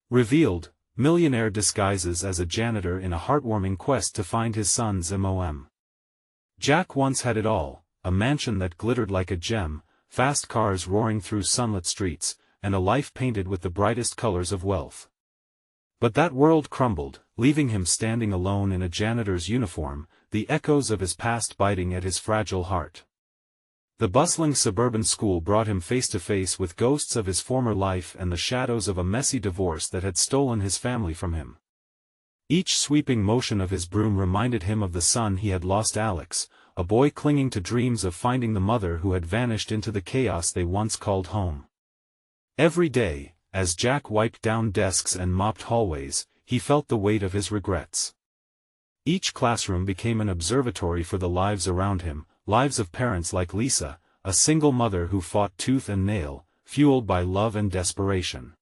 Revealed, Millionaire disguises as a janitor in a heartwarming quest to find his son's MOM. Jack once had it all, a mansion that glittered like a gem, fast cars roaring through sunlit streets, and a life painted with the brightest colors of wealth. But that world crumbled, leaving him standing alone in a janitor's uniform, the echoes of his past biting at his fragile heart. The bustling suburban school brought him face to face with ghosts of his former life and the shadows of a messy divorce that had stolen his family from him. Each sweeping motion of his broom reminded him of the son he had lost, Alex, a boy clinging to dreams of finding the mother who had vanished into the chaos they once called home. Every day, as Jack wiped down desks and mopped hallways, he felt the weight of his regrets. Each classroom became an observatory for the lives around him, lives of parents like Lisa, a single mother who fought tooth and nail, fueled by love and desperation.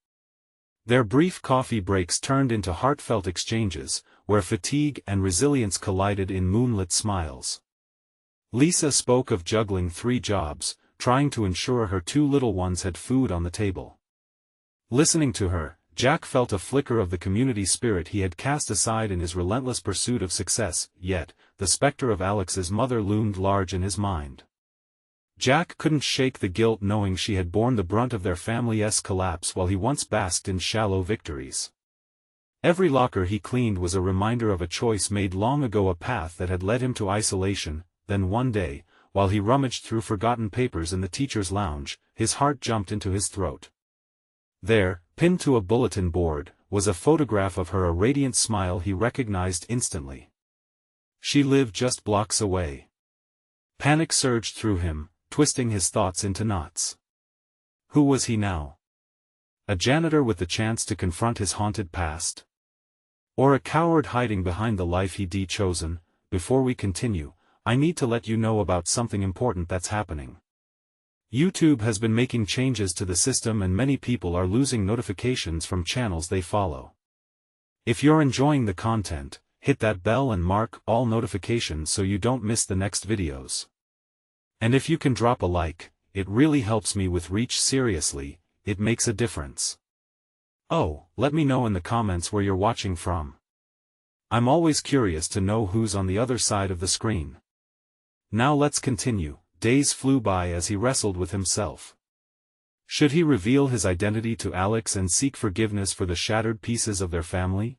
Their brief coffee breaks turned into heartfelt exchanges, where fatigue and resilience collided in moonlit smiles. Lisa spoke of juggling 3 jobs, trying to ensure her 2 little ones had food on the table. Listening to her, Jack felt a flicker of the community spirit he had cast aside in his relentless pursuit of success, yet, the specter of Alex's mother loomed large in his mind. Jack couldn't shake the guilt knowing she had borne the brunt of their family's collapse while he once basked in shallow victories. Every locker he cleaned was a reminder of a choice made long ago, a path that had led him to isolation. Then one day, while he rummaged through forgotten papers in the teacher's lounge, his heart jumped into his throat. There, pinned to a bulletin board, was a photograph of her, a radiant smile he recognized instantly. She lived just blocks away. Panic surged through him, twisting his thoughts into knots. Who was he now? A janitor with the chance to confront his haunted past? Or a coward hiding behind the life he'd chosen? Before we continue, I need to let you know about something important that's happening. YouTube has been making changes to the system and many people are losing notifications from channels they follow. If you're enjoying the content, hit that bell and mark all notifications so you don't miss the next videos. And if you can drop a like, it really helps me with reach. Seriously, it makes a difference. Oh, let me know in the comments where you're watching from. I'm always curious to know who's on the other side of the screen. Now let's continue. Days flew by as he wrestled with himself. Should he reveal his identity to Alex and seek forgiveness for the shattered pieces of their family?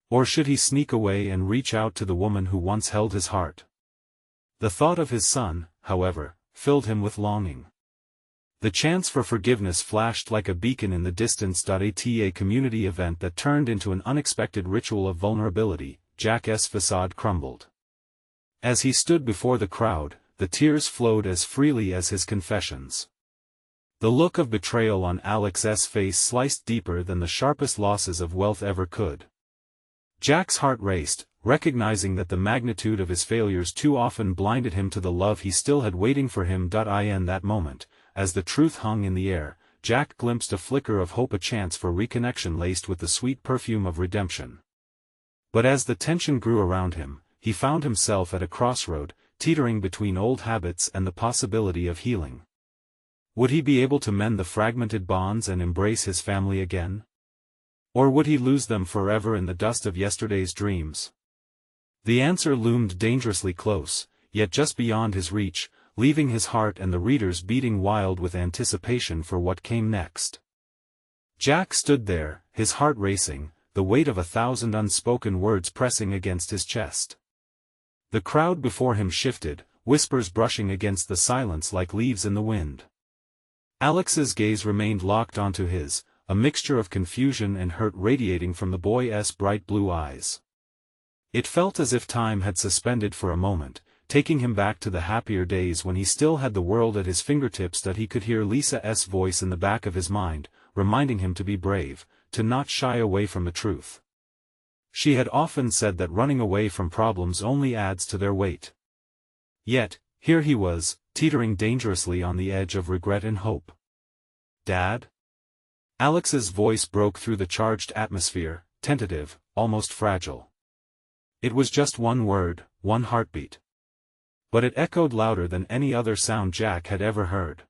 Or should he sneak away and reach out to the woman who once held his heart? The thought of his son, however, filled him with longing. The chance for forgiveness flashed like a beacon in the distance. At a community event that turned into an unexpected ritual of vulnerability, Jack's facade crumbled. As he stood before the crowd, the tears flowed as freely as his confessions. The look of betrayal on Alex's face sliced deeper than the sharpest losses of wealth ever could. Jack's heart raced, recognizing that the magnitude of his failures too often blinded him to the love he still had waiting for him. In that moment, as the truth hung in the air, Jack glimpsed a flicker of hope, a chance for reconnection laced with the sweet perfume of redemption. But as the tension grew around him, he found himself at a crossroad, teetering between old habits and the possibility of healing. Would he be able to mend the fragmented bonds and embrace his family again? Or would he lose them forever in the dust of yesterday's dreams? The answer loomed dangerously close, yet just beyond his reach, leaving his heart and the readers beating wild with anticipation for what came next. Jack stood there, his heart racing, the weight of 1,000 unspoken words pressing against his chest. The crowd before him shifted, whispers brushing against the silence like leaves in the wind. Alex's gaze remained locked onto his, a mixture of confusion and hurt radiating from the boy's bright blue eyes. It felt as if time had suspended for a moment, taking him back to the happier days when he still had the world at his fingertips. That he could hear Lisa's voice in the back of his mind, reminding him to be brave, to not shy away from the truth. She had often said that running away from problems only adds to their weight. Yet, here he was, teetering dangerously on the edge of regret and hope. Dad? Alex's voice broke through the charged atmosphere, tentative, almost fragile. It was just one word, one heartbeat. But it echoed louder than any other sound Jack had ever heard.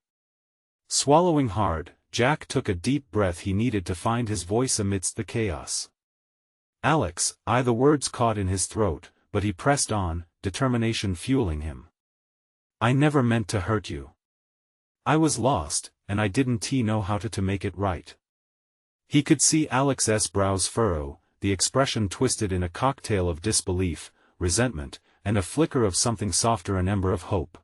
Swallowing hard, Jack took a deep breath he needed to find his voice amidst the chaos. "Alex," the words caught in his throat, but he pressed on, determination fueling him. "I never meant to hurt you. I was lost, and I didn't know how to make it right." He could see Alex's brows furrow, the expression twisted in a cocktail of disbelief, resentment, and a flicker of something softer, an ember of hope.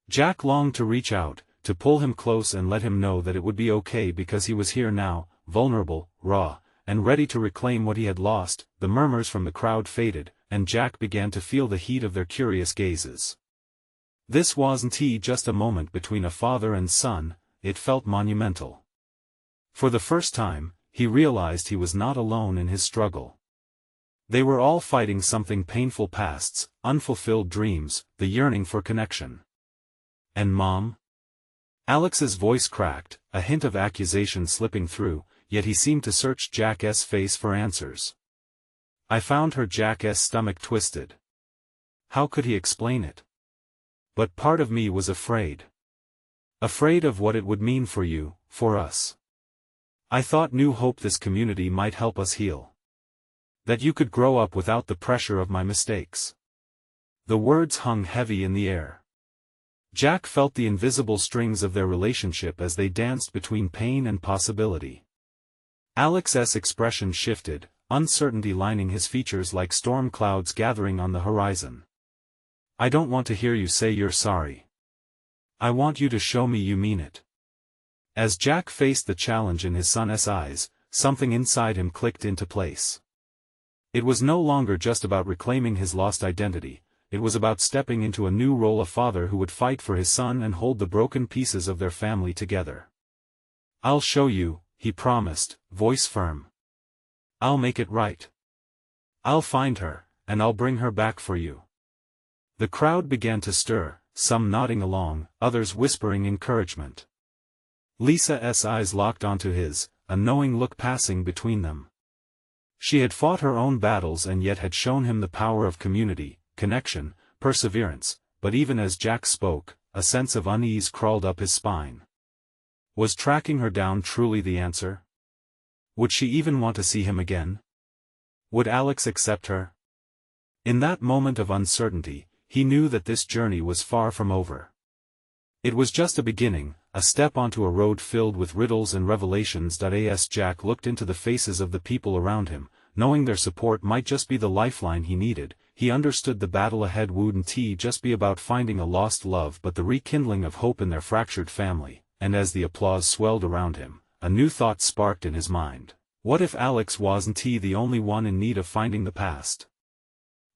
Jack longed to reach out, to pull him close and let him know that it would be okay because he was here now, vulnerable, raw, and ready to reclaim what he had lost. The murmurs from the crowd faded, and Jack began to feel the heat of their curious gazes. This wasn't just a moment between a father and son, it felt monumental. For the first time, he realized he was not alone in his struggle. They were all fighting something: painful pasts, unfulfilled dreams, the yearning for connection. "And Mom?" Alex's voice cracked, a hint of accusation slipping through, yet he seemed to search Jack's face for answers. "I found her." Jack's stomach twisted. How could he explain it? "But part of me was afraid. Afraid of what it would mean for you, for us. I thought New Hope, this community, might help us heal. That you could grow up without the pressure of my mistakes." The words hung heavy in the air. Jack felt the invisible strings of their relationship as they danced between pain and possibility. Alex's expression shifted, uncertainty lining his features like storm clouds gathering on the horizon. "I don't want to hear you say you're sorry. I want you to show me you mean it." As Jack faced the challenge in his son's eyes, something inside him clicked into place. It was no longer just about reclaiming his lost identity. It was about stepping into a new role: a father who would fight for his son and hold the broken pieces of their family together. "I'll show you," he promised, voice firm. "I'll make it right. I'll find her, and I'll bring her back for you." The crowd began to stir, some nodding along, others whispering encouragement. Lisa's eyes locked onto his, a knowing look passing between them. She had fought her own battles and yet had shown him the power of community, connection, perseverance, but even as Jack spoke, a sense of unease crawled up his spine. Was tracking her down truly the answer? Would she even want to see him again? Would Alex accept her? In that moment of uncertainty, he knew that this journey was far from over. It was just a beginning, a step onto a road filled with riddles and revelations. As Jack looked into the faces of the people around him, knowing their support might just be the lifeline he needed, he understood the battle ahead wouldn't just be about finding a lost love but the rekindling of hope in their fractured family. And as the applause swelled around him, a new thought sparked in his mind. What if Alex wasn't the only one in need of finding the past?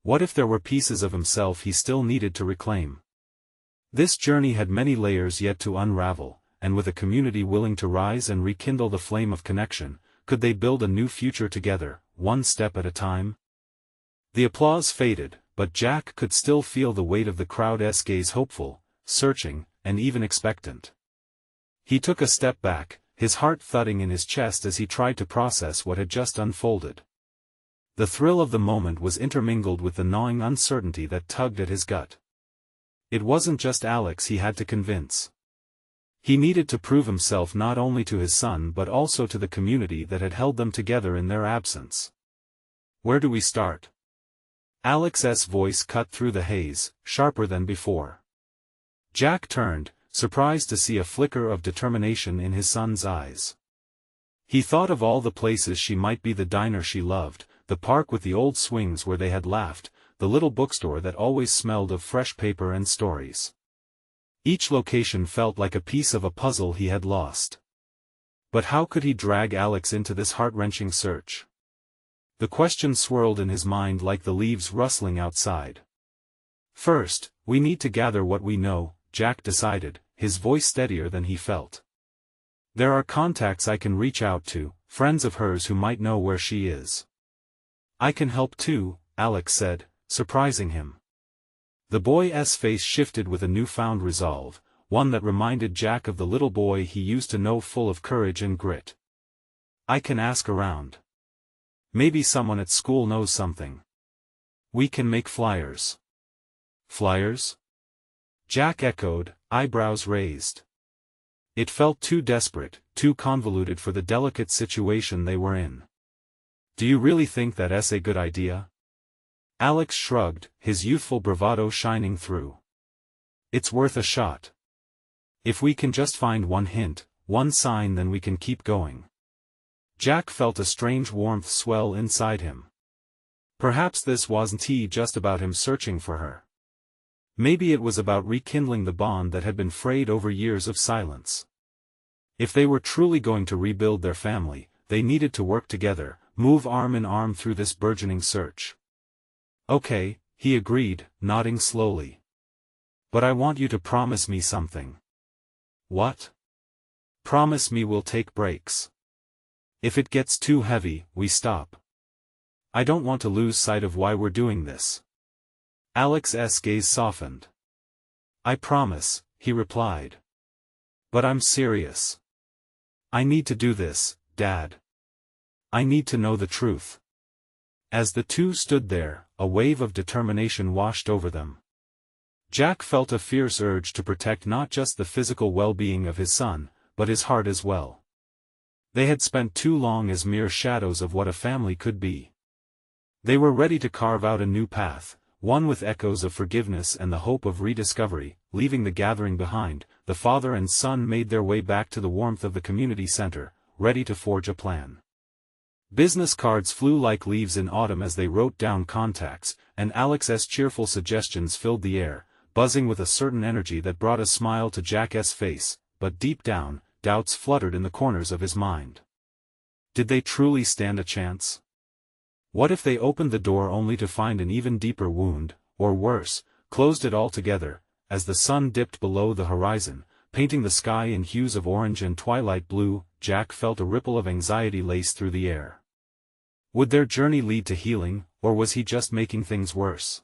What if there were pieces of himself he still needed to reclaim? This journey had many layers yet to unravel, and with a community willing to rise and rekindle the flame of connection, could they build a new future together, one step at a time? The applause faded, but Jack could still feel the weight of the crowd's gaze, hopeful, searching, and even expectant. He took a step back, his heart thudding in his chest as he tried to process what had just unfolded. The thrill of the moment was intermingled with the gnawing uncertainty that tugged at his gut. It wasn't just Alex he had to convince. He needed to prove himself not only to his son but also to the community that had held them together in their absence. "Where do we start?" Alex's voice cut through the haze, sharper than before. Jack turned, surprised to see a flicker of determination in his son's eyes. He thought of all the places she might be: the diner she loved, the park with the old swings where they had laughed, the little bookstore that always smelled of fresh paper and stories. Each location felt like a piece of a puzzle he had lost. But how could he drag Alex into this heart-wrenching search? The question swirled in his mind like the leaves rustling outside. "First, we need to gather what we know," Jack decided, his voice steadier than he felt. "There are contacts I can reach out to, friends of hers who might know where she is." "I can help too," Alex said, surprising him. The boy's face shifted with a newfound resolve, one that reminded Jack of the little boy he used to know, full of courage and grit. "I can ask around. Maybe someone at school knows something. We can make flyers." "Flyers?" Jack echoed, eyebrows raised. It felt too desperate, too convoluted for the delicate situation they were in. Do you really think that's a good idea? Alex shrugged, his youthful bravado shining through. It's worth a shot. If we can just find one hint, one sign, then we can keep going. Jack felt a strange warmth swell inside him. Perhaps this wasn't just about him searching for her. Maybe it was about rekindling the bond that had been frayed over years of silence. If they were truly going to rebuild their family, they needed to work together, move arm in arm through this burgeoning search. Okay, he agreed, nodding slowly. But I want you to promise me something. What? Promise me we'll take breaks. If it gets too heavy, we stop. I don't want to lose sight of why we're doing this. Alex's gaze softened. I promise, he replied. But I'm serious. I need to do this, Dad. I need to know the truth. As the two stood there, a wave of determination washed over them. Jack felt a fierce urge to protect not just the physical well-being of his son, but his heart as well. They had spent too long as mere shadows of what a family could be. They were ready to carve out a new path, one with echoes of forgiveness and the hope of rediscovery. Leaving the gathering behind, the father and son made their way back to the warmth of the community center, ready to forge a plan. Business cards flew like leaves in autumn as they wrote down contacts, and Alex's cheerful suggestions filled the air, buzzing with a certain energy that brought a smile to Jack's face, but deep down, doubts fluttered in the corners of his mind. Did they truly stand a chance? What if they opened the door only to find an even deeper wound, or worse, closed it altogether? As the sun dipped below the horizon, painting the sky in hues of orange and twilight blue, Jack felt a ripple of anxiety lace through the air. Would their journey lead to healing, or was he just making things worse?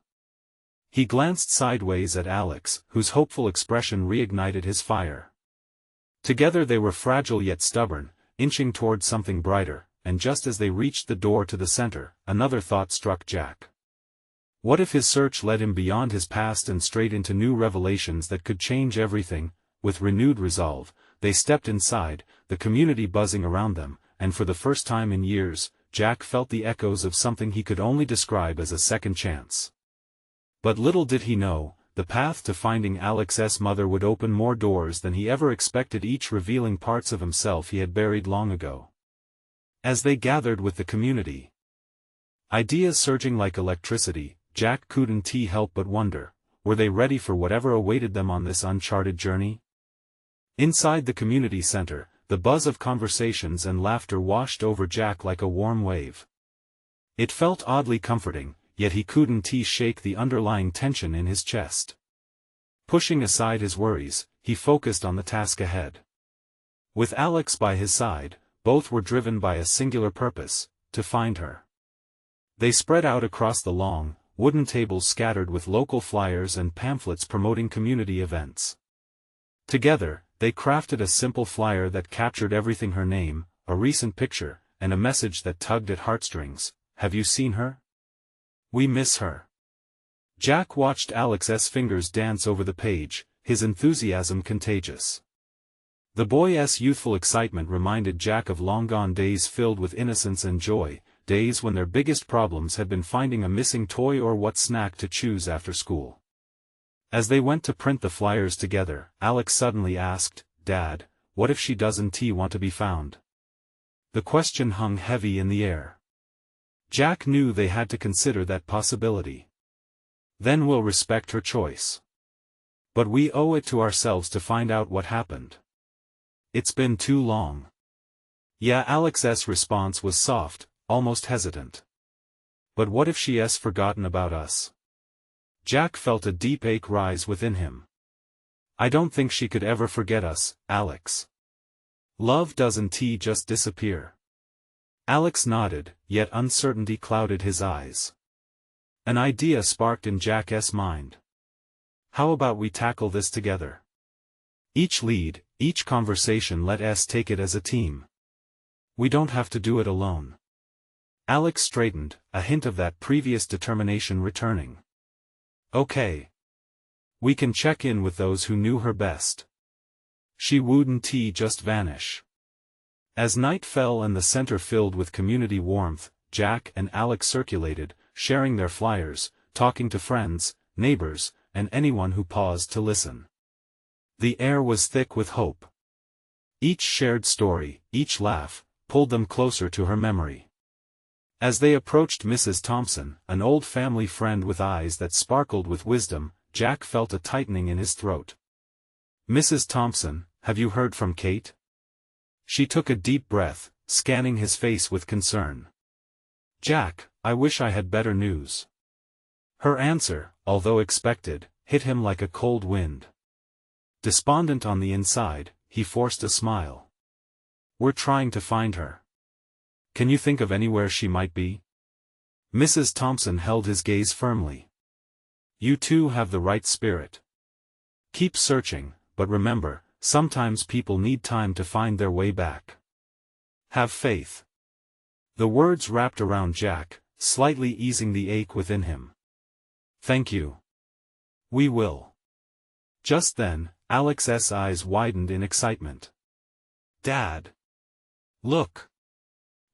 He glanced sideways at Alex, whose hopeful expression reignited his fire. Together they were fragile yet stubborn, inching toward something brighter, and just as they reached the door to the center, another thought struck Jack. What if his search led him beyond his past and straight into new revelations that could change everything? With renewed resolve, they stepped inside, the community buzzing around them, and for the first time in years, Jack felt the echoes of something he could only describe as a second chance. But little did he know, the path to finding Alex's mother would open more doors than he ever expected, each revealing parts of himself he had buried long ago. As they gathered with the community, ideas surging like electricity, Jack couldn't help but wonder, were they ready for whatever awaited them on this uncharted journey? Inside the community center, the buzz of conversations and laughter washed over Jack like a warm wave. It felt oddly comforting, yet he couldn't shake the underlying tension in his chest. Pushing aside his worries, he focused on the task ahead. With Alex by his side, both were driven by a singular purpose: to find her. They spread out across the long, wooden tables scattered with local flyers and pamphlets promoting community events. Together, they crafted a simple flyer that captured everything: her name, a recent picture, and a message that tugged at heartstrings. Have you seen her? We miss her. Jack watched Alex's fingers dance over the page, his enthusiasm contagious. The boy's youthful excitement reminded Jack of long-gone days filled with innocence and joy, days when their biggest problems had been finding a missing toy or what snack to choose after school. As they went to print the flyers together, Alex suddenly asked, "Dad, what if she doesn't want to be found?" The question hung heavy in the air. Jack knew they had to consider that possibility. Then we'll respect her choice. But we owe it to ourselves to find out what happened. It's been too long. Yeah, Alex's response was soft, almost hesitant. But what if she's forgotten about us? Jack felt a deep ache rise within him. I don't think she could ever forget us, Alex. Love doesn't just disappear. Alex nodded, yet uncertainty clouded his eyes. An idea sparked in Jack's mind. How about we tackle this together? Each lead, each conversation, let us take it as a team. We don't have to do it alone. Alex straightened, a hint of that previous determination returning. Okay. We can check in with those who knew her best. She wouldn't just vanish. As night fell and the center filled with community warmth, Jack and Alex circulated, sharing their flyers, talking to friends, neighbors, and anyone who paused to listen. The air was thick with hope. Each shared story, each laugh, pulled them closer to her memory. As they approached Mrs. Thompson, an old family friend with eyes that sparkled with wisdom, Jack felt a tightening in his throat. "Mrs. Thompson, have you heard from Kate?" She took a deep breath, scanning his face with concern. "Jack, I wish I had better news." Her answer, although expected, hit him like a cold wind. Despondent on the inside, he forced a smile. "We're trying to find her. Can you think of anywhere she might be?" Mrs. Thompson held his gaze firmly. "You two have the right spirit. Keep searching, but remember, sometimes people need time to find their way back. Have faith." The words wrapped around Jack, slightly easing the ache within him. "Thank you. We will." Just then, Alex's eyes widened in excitement. "Dad! Look!"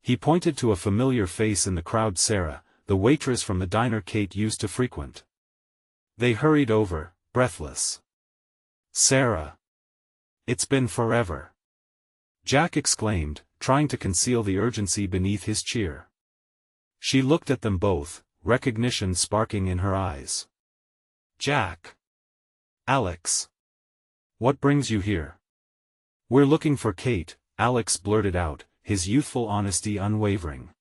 He pointed to a familiar face in the crowd, Sarah, the waitress from the diner Kate used to frequent. They hurried over, breathless. "Sarah! It's been forever!" Jack exclaimed, trying to conceal the urgency beneath his cheer. She looked at them both, recognition sparking in her eyes. "Jack! Alex! What brings you here?" "We're looking for Kate," Alex blurted out, his youthful honesty unwavering.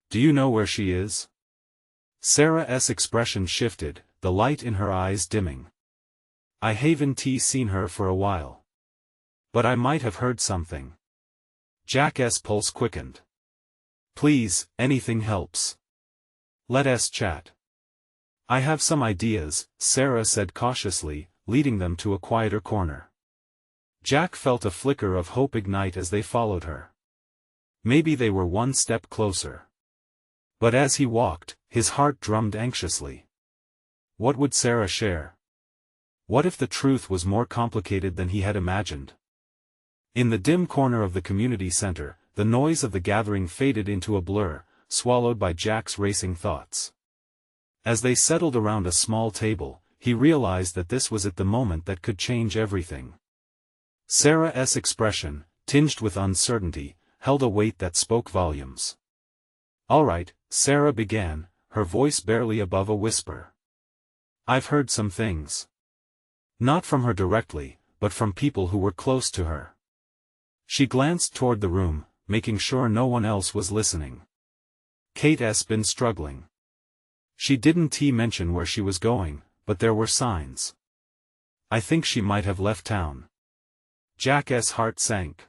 "Do you know where she is?" Sarah's expression shifted, the light in her eyes dimming. "I haven't seen her for a while. But I might have heard something." Jack's pulse quickened. "Please, anything helps. Let us chat." "I have some ideas," Sarah said cautiously, leading them to a quieter corner. Jack felt a flicker of hope ignite as they followed her. Maybe they were one step closer. But as he walked, his heart drummed anxiously. What would Sarah share? What if the truth was more complicated than he had imagined? In the dim corner of the community center, the noise of the gathering faded into a blur, swallowed by Jack's racing thoughts. As they settled around a small table, he realized that this was at the moment that could change everything. Sarah's expression, tinged with uncertainty, held a weight that spoke volumes. "All right," Sarah began, her voice barely above a whisper. "I've heard some things. Not from her directly, but from people who were close to her." She glanced toward the room, making sure no one else was listening. "Kate's been struggling. She didn't mention where she was going, but there were signs. I think she might have left town." Jack's heart sank.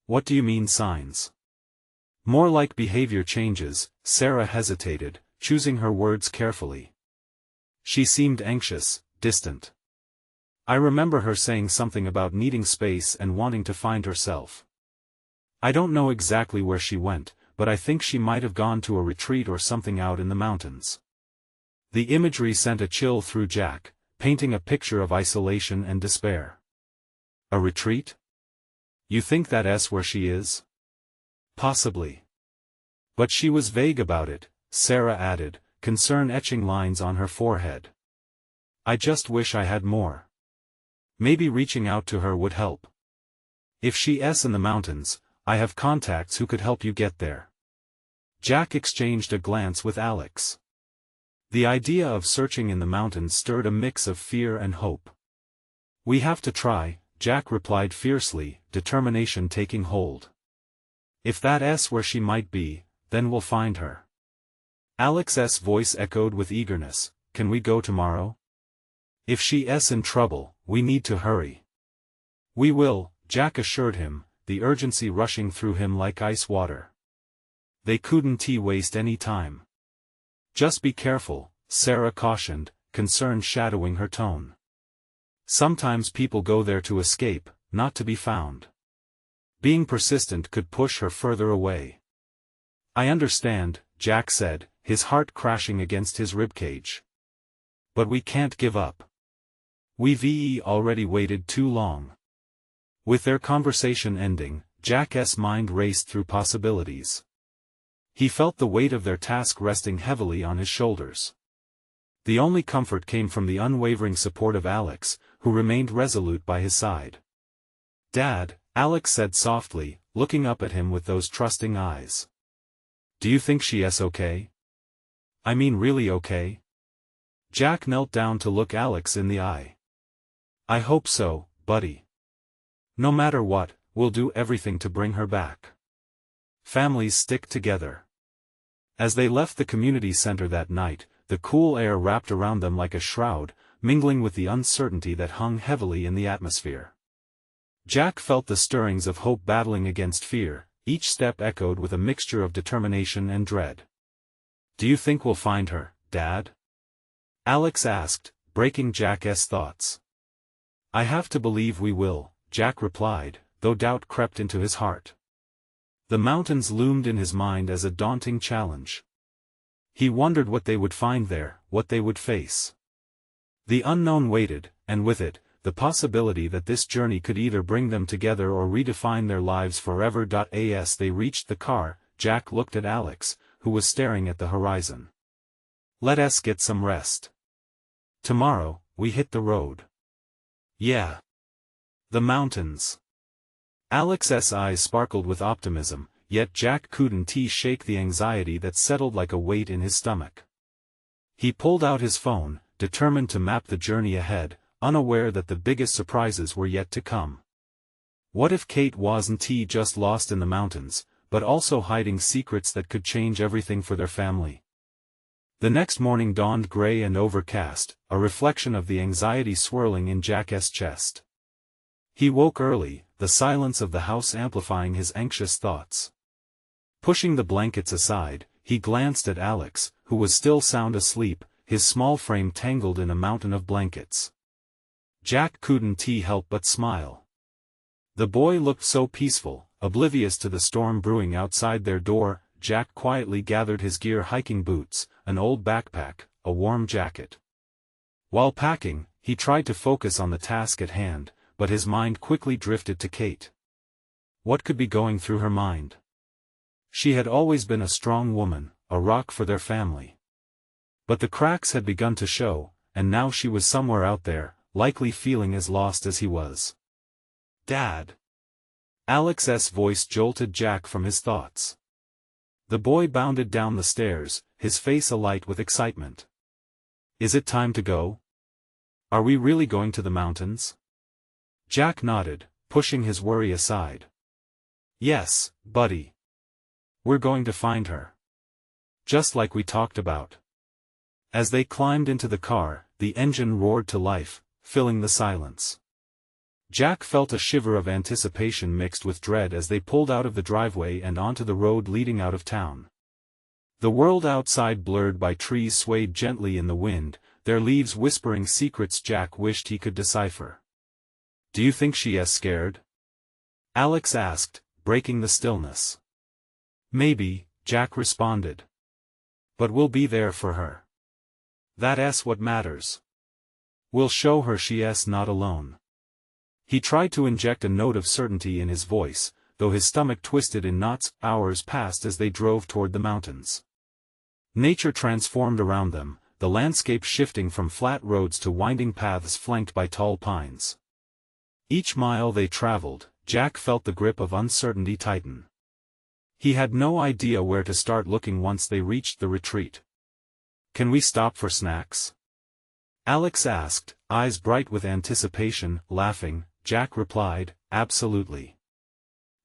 "What do you mean signs?" "More like behavior changes," Sarah hesitated, choosing her words carefully. "She seemed anxious, distant. I remember her saying something about needing space and wanting to find herself. I don't know exactly where she went, but I think she might have gone to a retreat or something out in the mountains." The imagery sent a chill through Jack, painting a picture of isolation and despair. "A retreat? You think that's where she is?" "Possibly. But she was vague about it," Sarah added, concern etching lines on her forehead. "I just wish I had more. Maybe reaching out to her would help. If she's in the mountains, I have contacts who could help you get there." Jack exchanged a glance with Alex. The idea of searching in the mountains stirred a mix of fear and hope. "We have to try," Jack replied fiercely, determination taking hold. "If that's where she might be, then we'll find her." Alex's voice echoed with eagerness. "Can we go tomorrow? If she's in trouble, we need to hurry." "We will," Jack assured him, the urgency rushing through him like ice water. They couldn't waste any time. "Just be careful," Sarah cautioned, concern shadowing her tone. "Sometimes people go there to escape, not to be found." Being persistent could push her further away. "I understand," Jack said, his heart crashing against his ribcage. "But we can't give up. We've already waited too long." With their conversation ending, Jack's mind raced through possibilities. He felt the weight of their task resting heavily on his shoulders. The only comfort came from the unwavering support of Alex, who remained resolute by his side. "Dad," Alex said softly, looking up at him with those trusting eyes. "Do you think she's okay? I mean really okay?" Jack knelt down to look Alex in the eye. "I hope so, buddy. No matter what, we'll do everything to bring her back. Families stick together." As they left the community center that night, the cool air wrapped around them like a shroud, mingling with the uncertainty that hung heavily in the atmosphere. Jack felt the stirrings of hope battling against fear, each step echoed with a mixture of determination and dread. "Do you think we'll find her, Dad?" Alex asked, breaking Jack's thoughts. "I have to believe we will," Jack replied, though doubt crept into his heart. The mountains loomed in his mind as a daunting challenge. He wondered what they would find there, what they would face. The unknown waited, and with it, the possibility that this journey could either bring them together or redefine their lives forever. As they reached the car, Jack looked at Alex, who was staring at the horizon. "Let us get some rest. Tomorrow, we hit the road." "Yeah. The mountains." Alex's eyes sparkled with optimism, yet Jack couldn't shake the anxiety that settled like a weight in his stomach. He pulled out his phone, determined to map the journey ahead, unaware that the biggest surprises were yet to come. What if Kate wasn't just lost in the mountains, but also hiding secrets that could change everything for their family? The next morning dawned gray and overcast, a reflection of the anxiety swirling in Jack's chest. He woke early, the silence of the house amplifying his anxious thoughts. Pushing the blankets aside, he glanced at Alex, who was still sound asleep, his small frame tangled in a mountain of blankets. Jack couldn't help but smile. The boy looked so peaceful, oblivious to the storm brewing outside their door. Jack quietly gathered his gear: hiking boots, an old backpack, a warm jacket. While packing, he tried to focus on the task at hand, but his mind quickly drifted to Kate. What could be going through her mind? She had always been a strong woman, a rock for their family. But the cracks had begun to show, and now she was somewhere out there, likely feeling as lost as he was. "Dad!" Alex's voice jolted Jack from his thoughts. The boy bounded down the stairs, his face alight with excitement. "Is it time to go? Are we really going to the mountains?" Jack nodded, pushing his worry aside. "Yes, buddy. We're going to find her. Just like we talked about." As they climbed into the car, the engine roared to life, filling the silence. Jack felt a shiver of anticipation mixed with dread as they pulled out of the driveway and onto the road leading out of town. The world outside, blurred by trees, swayed gently in the wind, their leaves whispering secrets Jack wished he could decipher. "Do you think she is scared?" Alex asked, breaking the stillness. "Maybe," Jack responded. "But we'll be there for her. That's what matters. We'll show her she's not alone." He tried to inject a note of certainty in his voice, though his stomach twisted in knots. Hours passed as they drove toward the mountains. Nature transformed around them, the landscape shifting from flat roads to winding paths flanked by tall pines. Each mile they traveled, Jack felt the grip of uncertainty tighten. He had no idea where to start looking once they reached the retreat. "Can we stop for snacks?" Alex asked, eyes bright with anticipation. Laughing, Jack replied, "Absolutely."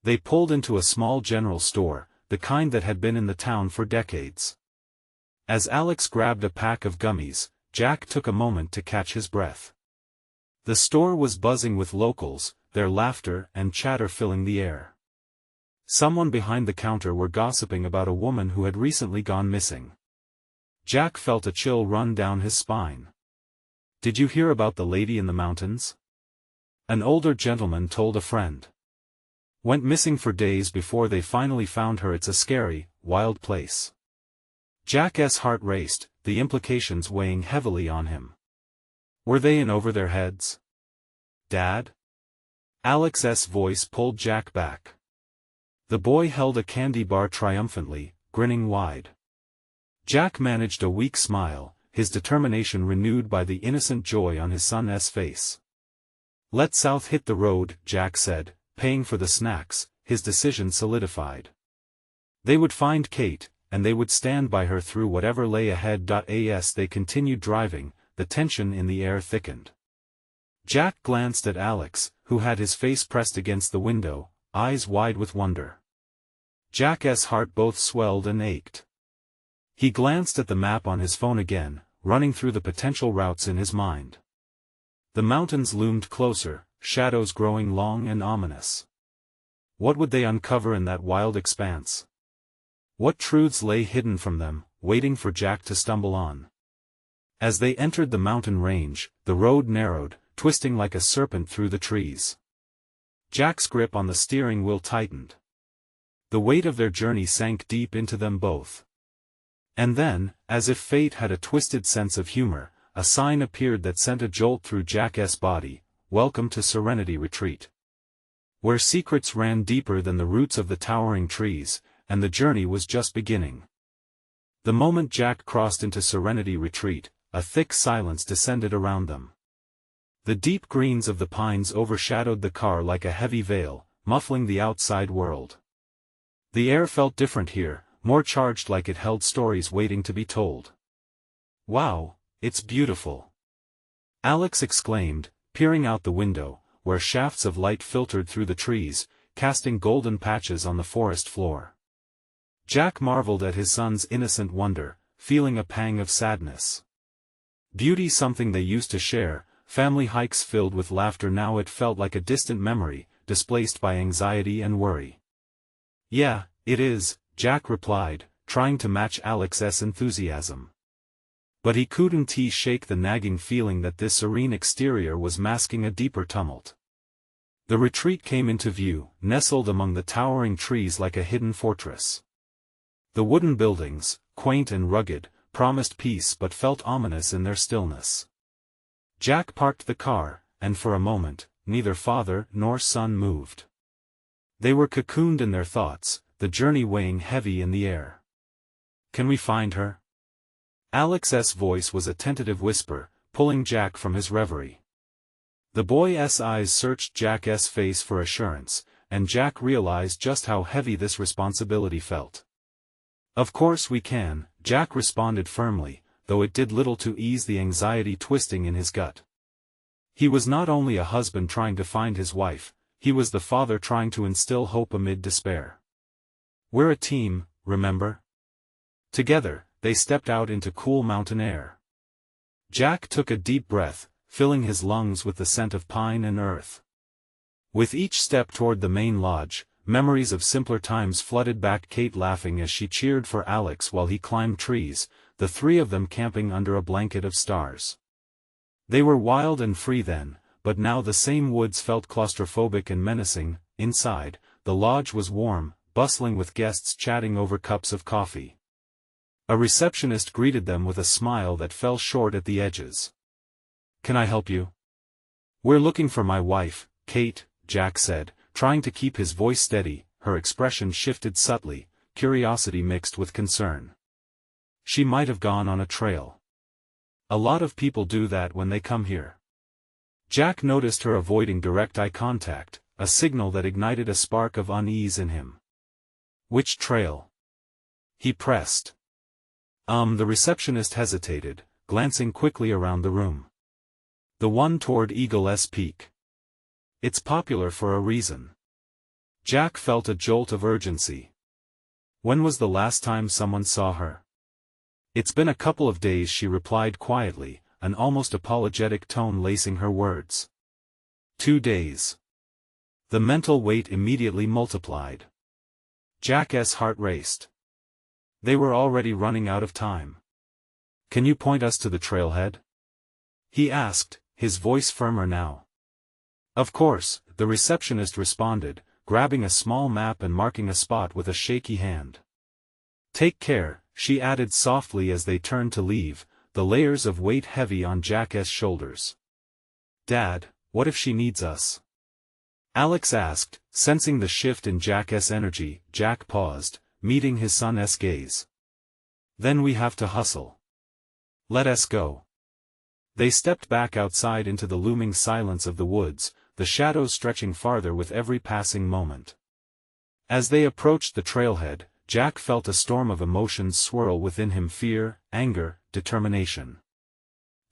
They pulled into a small general store, the kind that had been in the town for decades. As Alex grabbed a pack of gummies, Jack took a moment to catch his breath. The store was buzzing with locals, their laughter and chatter filling the air. Someone behind the counter were gossiping about a woman who had recently gone missing. Jack felt a chill run down his spine. "Did you hear about the lady in the mountains?" An older gentleman told a friend. "Went missing for days before they finally found her. It's a scary, wild place." Jack's heart raced, the implications weighing heavily on him. Were they in over their heads? "Dad?" Alex's voice pulled Jack back. The boy held a candy bar triumphantly, grinning wide. Jack managed a weak smile, his determination renewed by the innocent joy on his son's face. "Let South hit the road," Jack said, paying for the snacks, his decision solidified. They would find Kate, and they would stand by her through whatever lay ahead. As they continued driving, the tension in the air thickened. Jack glanced at Alex, who had his face pressed against the window, eyes wide with wonder. Jack's heart both swelled and ached. He glanced at the map on his phone again, running through the potential routes in his mind. The mountains loomed closer, shadows growing long and ominous. What would they uncover in that wild expanse? What truths lay hidden from them, waiting for Jack to stumble on? As they entered the mountain range, the road narrowed, twisting like a serpent through the trees. Jack's grip on the steering wheel tightened. The weight of their journey sank deep into them both. And then, as if fate had a twisted sense of humor, a sign appeared that sent a jolt through Jack's body: "Welcome to Serenity Retreat." Where secrets ran deeper than the roots of the towering trees, and the journey was just beginning. The moment Jack crossed into Serenity Retreat, a thick silence descended around them. The deep greens of the pines overshadowed the car like a heavy veil, muffling the outside world. The air felt different here, more charged, like it held stories waiting to be told. "Wow, it's beautiful," Alex exclaimed, peering out the window, where shafts of light filtered through the trees, casting golden patches on the forest floor. Jack marveled at his son's innocent wonder, feeling a pang of sadness. Beauty, something they used to share, family hikes filled with laughter, now it felt like a distant memory, displaced by anxiety and worry. "Yeah, it is," Jack replied, trying to match Alex's enthusiasm. But he couldn't shake the nagging feeling that this serene exterior was masking a deeper tumult. The retreat came into view, nestled among the towering trees like a hidden fortress. The wooden buildings, quaint and rugged, promised peace but felt ominous in their stillness. Jack parked the car, and for a moment, neither father nor son moved. They were cocooned in their thoughts, the journey weighing heavy in the air. "Can we find her?" Alex's voice was a tentative whisper, pulling Jack from his reverie. The boy's eyes searched Jack's face for assurance, and Jack realized just how heavy this responsibility felt. "Of course we can," Jack responded firmly, though it did little to ease the anxiety twisting in his gut. He was not only a husband trying to find his wife, he was the father trying to instill hope amid despair. "We're a team, remember?" Together, they stepped out into cool mountain air. Jack took a deep breath, filling his lungs with the scent of pine and earth. With each step toward the main lodge, memories of simpler times flooded back, Kate laughing as she cheered for Alex while he climbed trees, the three of them camping under a blanket of stars. They were wild and free then, but now the same woods felt claustrophobic and menacing. Inside, the lodge was warm, bustling with guests chatting over cups of coffee. A receptionist greeted them with a smile that fell short at the edges. "Can I help you?" "We're looking for my wife, Kate," Jack said, trying to keep his voice steady. Her expression shifted subtly, curiosity mixed with concern. "She might have gone on a trail. A lot of people do that when they come here." Jack noticed her avoiding direct eye contact, a signal that ignited a spark of unease in him. "Which trail?" he pressed. The receptionist hesitated, glancing quickly around the room. "The one toward Eagle's Peak. It's popular for a reason." Jack felt a jolt of urgency. "When was the last time someone saw her?" "It's been a couple of days," she replied quietly, an almost apologetic tone lacing her words. 2 days. The mental weight immediately multiplied. Jack's heart raced. They were already running out of time. "Can you point us to the trailhead?" he asked, his voice firmer now. "Of course," the receptionist responded, grabbing a small map and marking a spot with a shaky hand. "Take care," she added softly as they turned to leave, the layers of weight heavy on Jack's shoulders. "Dad, what if she needs us?" Alex asked, sensing the shift in Jack's energy. Jack paused, meeting his son's gaze. Then we have to hustle. Let us go. They stepped back outside into the looming silence of the woods, the shadows stretching farther with every passing moment. As they approached the trailhead, Jack felt a storm of emotions swirl within him: fear, anger, determination.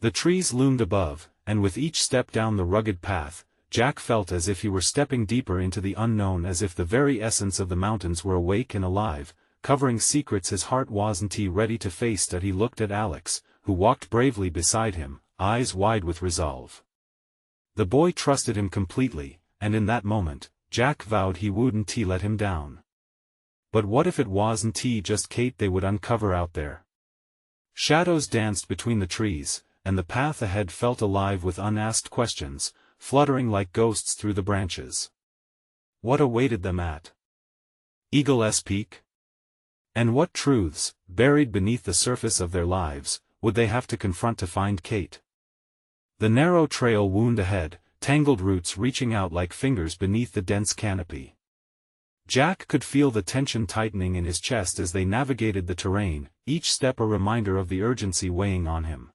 The trees loomed above, and with each step down the rugged path, Jack felt as if he were stepping deeper into the unknown, as if the very essence of the mountains were awake and alive, covering secrets his heart wasn't ready to face. He looked at Alex, who walked bravely beside him, eyes wide with resolve. The boy trusted him completely, and in that moment, Jack vowed he wouldn't let him down. But what if it wasn't just Kate they would uncover out there? Shadows danced between the trees, and the path ahead felt alive with unasked questions, fluttering like ghosts through the branches. What awaited them at Eagle's Peak? And what truths, buried beneath the surface of their lives, would they have to confront to find Kate? The narrow trail wound ahead, tangled roots reaching out like fingers beneath the dense canopy. Jack could feel the tension tightening in his chest as they navigated the terrain, each step a reminder of the urgency weighing on him.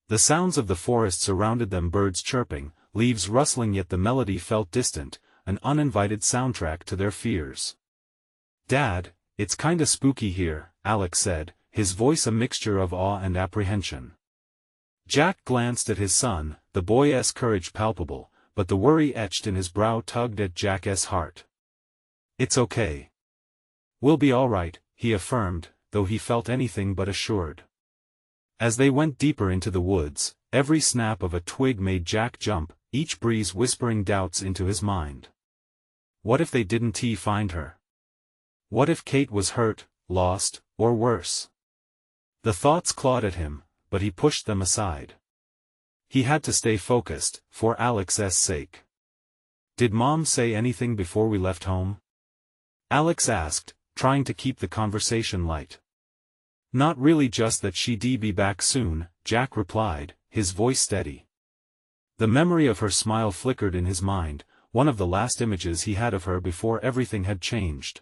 The sounds of the forest surrounded them: birds chirping, leaves rustling, yet the melody felt distant, an uninvited soundtrack to their fears. "Dad, it's kinda spooky here," Alex said, his voice a mixture of awe and apprehension. Jack glanced at his son, the boy's courage palpable, but the worry etched in his brow tugged at Jack's heart. "It's okay. We'll be all right," he affirmed, though he felt anything but assured. As they went deeper into the woods, every snap of a twig made Jack jump, each breeze whispering doubts into his mind. What if they didn't find her? What if Kate was hurt, lost, or worse? The thoughts clawed at him, but he pushed them aside. He had to stay focused, for Alex's sake. "Did Mom say anything before we left home?" Alex asked, trying to keep the conversation light. "Not really, just that she'd be back soon," Jack replied, his voice steady. The memory of her smile flickered in his mind, one of the last images he had of her before everything had changed.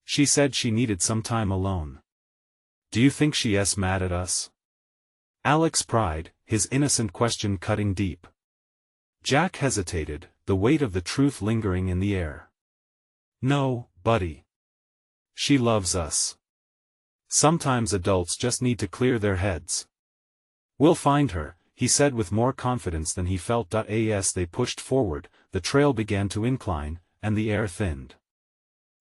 "She said she needed some time alone. Do you think she's mad at us?" Alex pried, his innocent question cutting deep. Jack hesitated, the weight of the truth lingering in the air. "No, buddy. She loves us. Sometimes adults just need to clear their heads." "We'll find her," he said with more confidence than he felt. As they pushed forward, the trail began to incline, and the air thinned.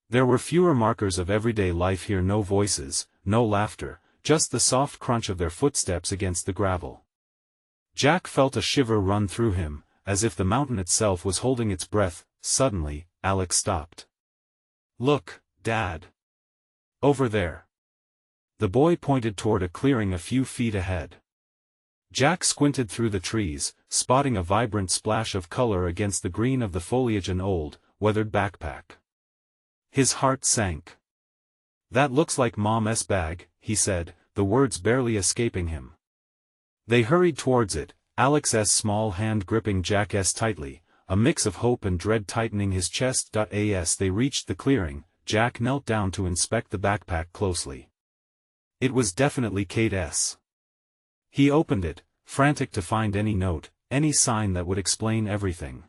There were fewer markers of everyday life here: no voices, no laughter, just the soft crunch of their footsteps against the gravel. Jack felt a shiver run through him, as if the mountain itself was holding its breath. Suddenly, Alex stopped. "Look, Dad. Over there." The boy pointed toward a clearing a few feet ahead. Jack squinted through the trees, spotting a vibrant splash of color against the green of the foliage: an old, weathered backpack. His heart sank. "That looks like Mom's bag," he said, the words barely escaping him. They hurried towards it, Alex's small hand gripping Jack's tightly, a mix of hope and dread tightening his chest. As they reached the clearing, Jack knelt down to inspect the backpack closely. It was definitely Kate's. He opened it, frantic to find any note, any sign that would explain everything.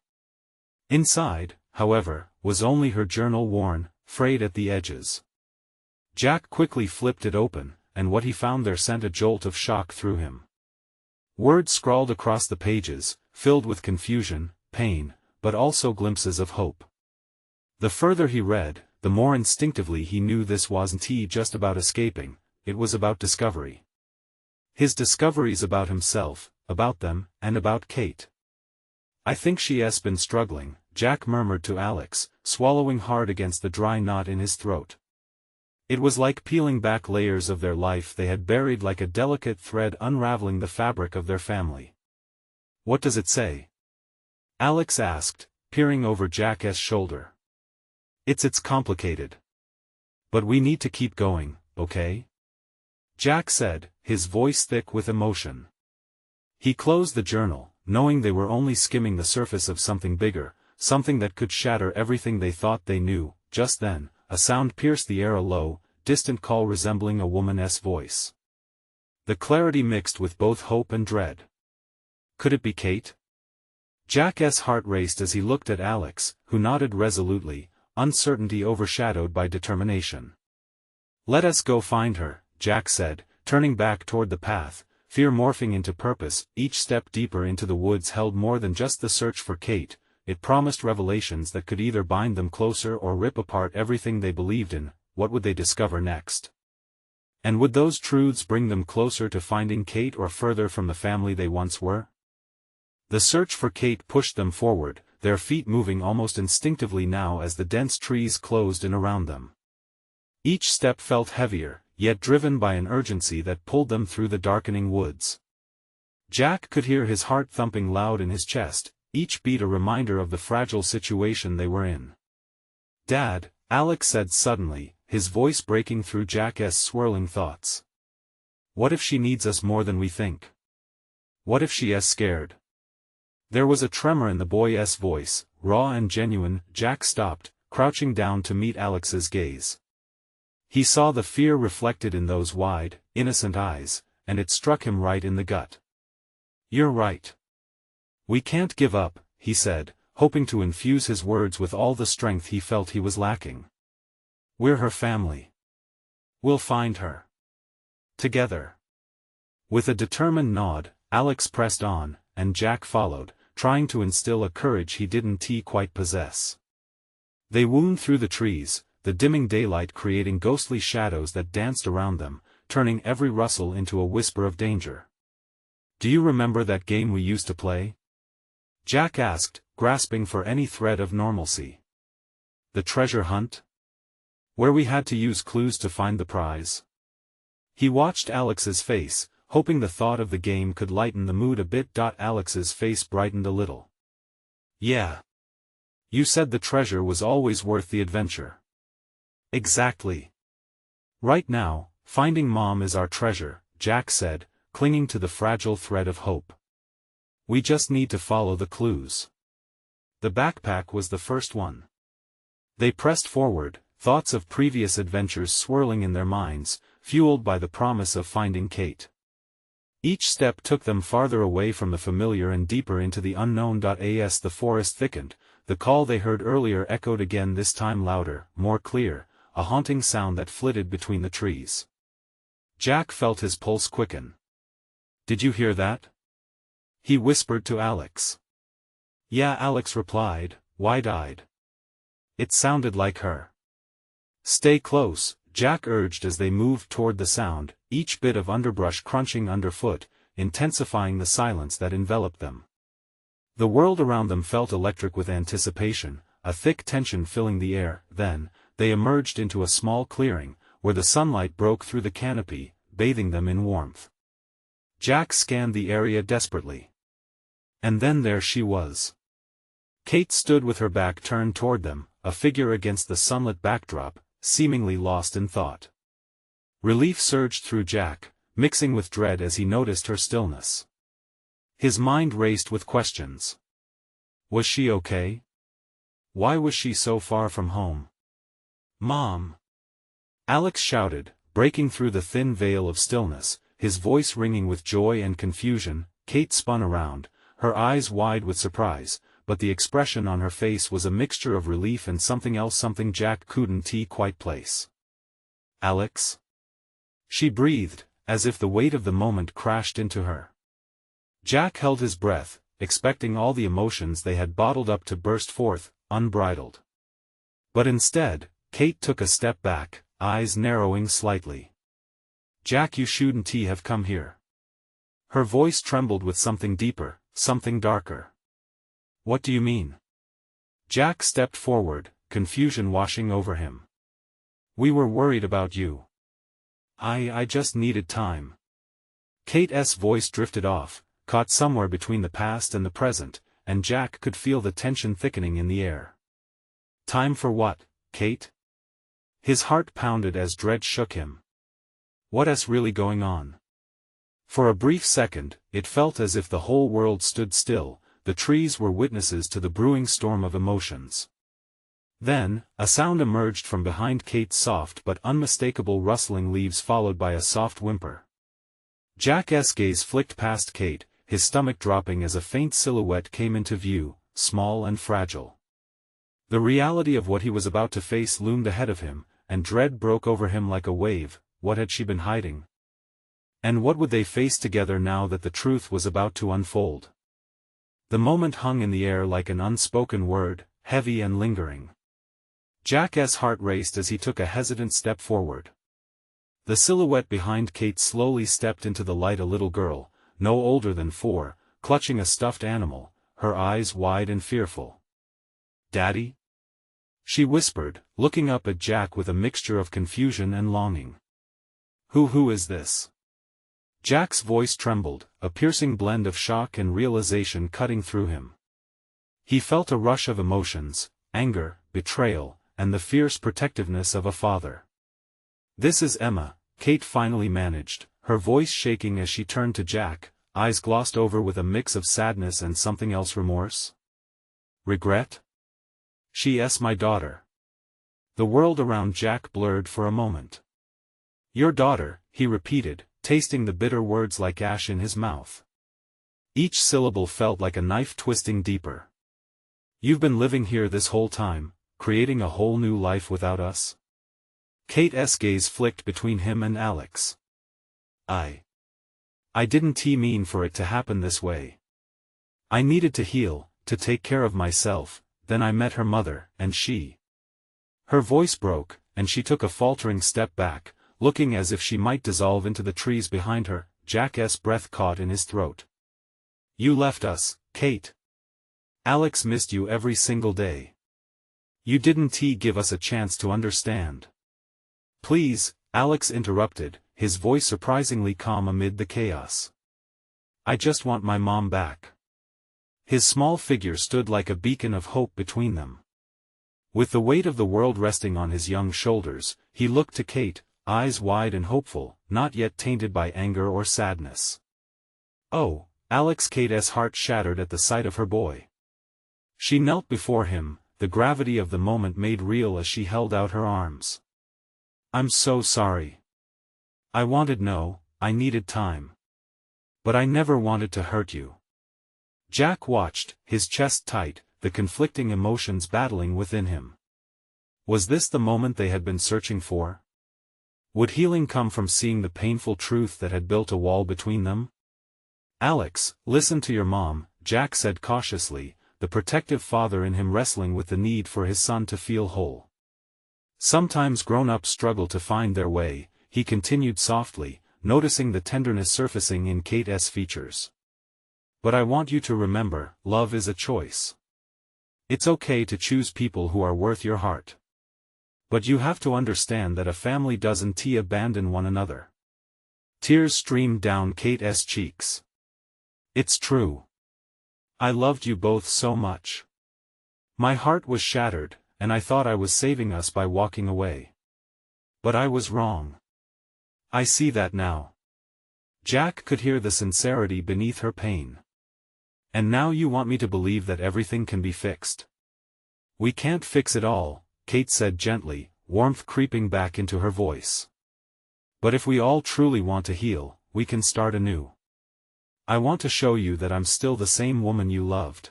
Inside, however, was only her journal, worn, frayed at the edges. Jack quickly flipped it open, and what he found there sent a jolt of shock through him. Words scrawled across the pages, filled with confusion, pain, but also glimpses of hope. The further he read, the more instinctively he knew this wasn't just about escaping, it was about discovery. His discoveries about himself, about them, and about Kate. "I think she's been struggling," Jack murmured to Alex, swallowing hard against the dry knot in his throat. It was like peeling back layers of their life they had buried, like a delicate thread unraveling the fabric of their family. "What does it say?" Alex asked, peering over Jack's shoulder. It's complicated. But we need to keep going, okay?" Jack said, his voice thick with emotion. He closed the journal, knowing they were only skimming the surface of something bigger, something that could shatter everything they thought they knew. Just then, a sound pierced the air, a low, distant call resembling a woman's voice. The clarity mixed with both hope and dread. Could it be Kate? Jack's heart raced as he looked at Alex, who nodded resolutely, uncertainty overshadowed by determination. "Let us go find her," Jack said, turning back toward the path, fear morphing into purpose. Each step deeper into the woods held more than just the search for Kate. It promised revelations that could either bind them closer or rip apart everything they believed in. What would they discover next? And would those truths bring them closer to finding Kate or further from the family they once were? The search for Kate pushed them forward, their feet moving almost instinctively now as the dense trees closed in around them. Each step felt heavier, yet driven by an urgency that pulled them through the darkening woods. Jack could hear his heart thumping loud in his chest, each beat a reminder of the fragile situation they were in. "Dad," Alex said suddenly, his voice breaking through Jack's swirling thoughts. "What if she needs us more than we think? What if she is scared?" There was a tremor in the boy's voice, raw and genuine. Jack stopped, crouching down to meet Alex's gaze. He saw the fear reflected in those wide, innocent eyes, and it struck him right in the gut. "You're right. We can't give up," he said, hoping to infuse his words with all the strength he felt he was lacking. "We're her family. We'll find her. Together." With a determined nod, Alex pressed on, and Jack followed, trying to instill a courage he didn't quite possess. They wound through the trees, the dimming daylight creating ghostly shadows that danced around them, turning every rustle into a whisper of danger. "Do you remember that game we used to play?" Jack asked, grasping for any thread of normalcy. "The treasure hunt? Where we had to use clues to find the prize?" He watched Alex's face, hoping the thought of the game could lighten the mood a bit. Alex's face brightened a little. "Yeah. You said the treasure was always worth the adventure." "Exactly. Right now, finding Mom is our treasure," Jack said, clinging to the fragile thread of hope. "We just need to follow the clues." The backpack was the first one. They pressed forward, thoughts of previous adventures swirling in their minds, fueled by the promise of finding Kate. Each step took them farther away from the familiar and deeper into the unknown. As the forest thickened, the call they heard earlier echoed again, this time louder, more clear, a haunting sound that flitted between the trees. Jack felt his pulse quicken. "Did you hear that?" he whispered to Alex. "Yeah," Alex replied, wide-eyed. "It sounded like her." "Stay close," Jack urged as they moved toward the sound, each bit of underbrush crunching underfoot, intensifying the silence that enveloped them. The world around them felt electric with anticipation, a thick tension filling the air. Then, they emerged into a small clearing, where the sunlight broke through the canopy, bathing them in warmth. Jack scanned the area desperately. And then there she was. Kate stood with her back turned toward them, a figure against the sunlit backdrop, seemingly lost in thought. Relief surged through Jack, mixing with dread as he noticed her stillness. His mind raced with questions. Was she okay? Why was she so far from home? "Mom!" Alex shouted, breaking through the thin veil of stillness, his voice ringing with joy and confusion. Kate spun around, her eyes wide with surprise, but the expression on her face was a mixture of relief and something else, something Jack couldn't quite place. "Alex?" she breathed, as if the weight of the moment crashed into her. Jack held his breath, expecting all the emotions they had bottled up to burst forth, unbridled. But instead, Kate took a step back, eyes narrowing slightly. "Jack, you shouldn't have come here." Her voice trembled with something deeper, something darker. "What do you mean?" Jack stepped forward, confusion washing over him. "We were worried about you. I just needed time." Kate's voice drifted off, caught somewhere between the past and the present, and Jack could feel the tension thickening in the air. "Time for what, Kate?" His heart pounded as dread shook him. What's really going on? For a brief second, it felt as if the whole world stood still, the trees were witnesses to the brewing storm of emotions. Then, a sound emerged from behind Kate's soft but unmistakable rustling leaves, followed by a soft whimper. Jack's gaze flicked past Kate, his stomach dropping as a faint silhouette came into view, small and fragile. The reality of what he was about to face loomed ahead of him, and dread broke over him like a wave. What had she been hiding? And what would they face together now that the truth was about to unfold? The moment hung in the air like an unspoken word, heavy and lingering. Jack's heart raced as he took a hesitant step forward. The silhouette behind Kate slowly stepped into the light, a little girl, no older than 4, clutching a stuffed animal, her eyes wide and fearful. "Daddy?" she whispered, looking up at Jack with a mixture of confusion and longing. Who is this?" Jack's voice trembled, a piercing blend of shock and realization cutting through him. He felt a rush of emotions, anger, betrayal, and the fierce protectiveness of a father. "This is Emma," Kate finally managed, her voice shaking as she turned to Jack, eyes glossed over with a mix of sadness and something else, remorse? Regret? "She's my daughter." The world around Jack blurred for a moment. "Your daughter," he repeated, tasting the bitter words like ash in his mouth. Each syllable felt like a knife twisting deeper. "You've been living here this whole time, creating a whole new life without us?" Kate's gaze flicked between him and Alex. I didn't mean for it to happen this way. I needed to heal, to take care of myself, then I met her mother, and she..." Her voice broke, and she took a faltering step back, looking as if she might dissolve into the trees behind her. Jack's breath caught in his throat. "You left us, Kate. Alex missed you every single day. You didn't give us a chance to understand." "Please," Alex interrupted, his voice surprisingly calm amid the chaos. "I just want my mom back." His small figure stood like a beacon of hope between them. With the weight of the world resting on his young shoulders, he looked to Kate, eyes wide and hopeful, not yet tainted by anger or sadness. "Oh," Kate's heart shattered at the sight of her boy. She knelt before him, the gravity of the moment made real as she held out her arms. "I'm so sorry. I needed time. But I never wanted to hurt you." Jack watched, his chest tight, the conflicting emotions battling within him. Was this the moment they had been searching for? Would healing come from seeing the painful truth that had built a wall between them? "Alex, listen to your mom," Jack said cautiously, the protective father in him wrestling with the need for his son to feel whole. "Sometimes grown-ups struggle to find their way," he continued softly, noticing the tenderness surfacing in Kate's features. "But I want you to remember, love is a choice. It's okay to choose people who are worth your heart. But you have to understand that a family doesn't abandon one another." Tears streamed down Kate's cheeks. "It's true. I loved you both so much. My heart was shattered, and I thought I was saving us by walking away. But I was wrong. I see that now." Jack could hear the sincerity beneath her pain. "And now you want me to believe that everything can be fixed?" "We can't fix it all," Kate said gently, warmth creeping back into her voice. "But if we all truly want to heal, we can start anew. I want to show you that I'm still the same woman you loved.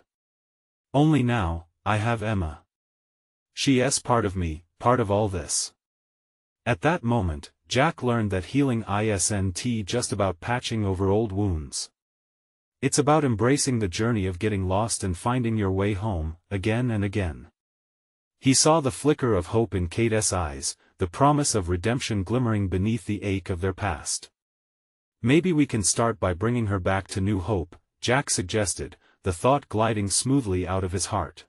Only now, I have Emma. She's part of me, part of all this." At that moment, Jack learned that healing isn't just about patching over old wounds. It's about embracing the journey of getting lost and finding your way home, again and again. He saw the flicker of hope in Kate's eyes, the promise of redemption glimmering beneath the ache of their past. "Maybe we can start by bringing her back to new hope," Jack suggested, the thought gliding smoothly out of his heart.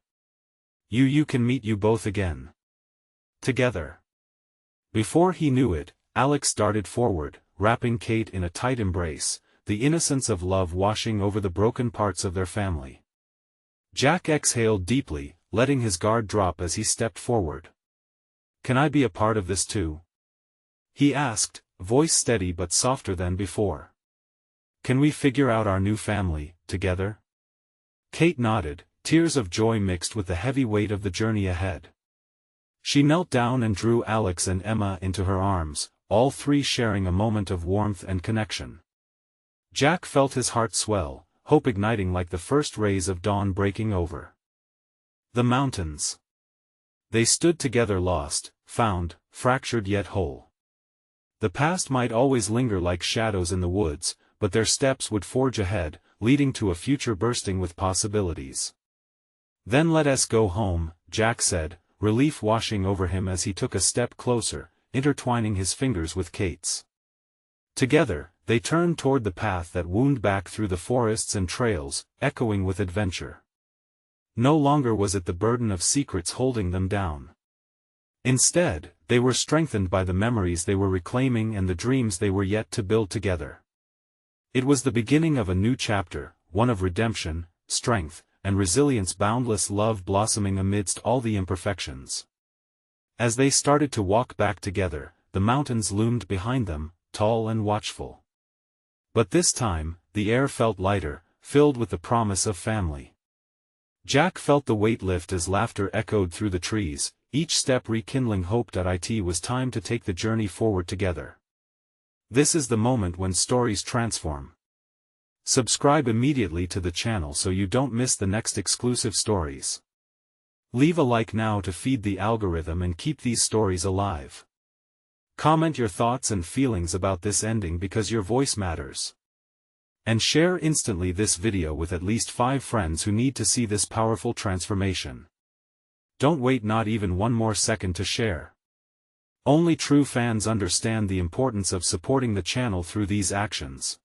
You can meet you both again. Together." Before he knew it, Alex darted forward, wrapping Kate in a tight embrace, the innocence of love washing over the broken parts of their family. Jack exhaled deeply, letting his guard drop as he stepped forward. "Can I be a part of this too?" he asked, voice steady but softer than before. "Can we figure out our new family, together?" Kate nodded, tears of joy mixed with the heavy weight of the journey ahead. She knelt down and drew Alex and Emma into her arms, all three sharing a moment of warmth and connection. Jack felt his heart swell, hope igniting like the first rays of dawn breaking over the mountains. They stood together lost, found, fractured yet whole. The past might always linger like shadows in the woods, but their steps would forge ahead, leading to a future bursting with possibilities. "Then let us go home," Jack said, relief washing over him as he took a step closer, intertwining his fingers with Kate's. Together, they turned toward the path that wound back through the forests and trails, echoing with adventure. No longer was it the burden of secrets holding them down. Instead, they were strengthened by the memories they were reclaiming and the dreams they were yet to build together. It was the beginning of a new chapter, one of redemption, strength, and resilience, boundless love blossoming amidst all the imperfections. As they started to walk back together, the mountains loomed behind them, tall and watchful. But this time, the air felt lighter, filled with the promise of family. Jack felt the weight lift as laughter echoed through the trees, each step rekindling hope that it was time to take the journey forward together. This is the moment when stories transform. Subscribe immediately to the channel so you don't miss the next exclusive stories. Leave a like now to feed the algorithm and keep these stories alive. Comment your thoughts and feelings about this ending because your voice matters. And share instantly this video with at least 5 friends who need to see this powerful transformation. Don't wait not even one more second to share. Only true fans understand the importance of supporting the channel through these actions.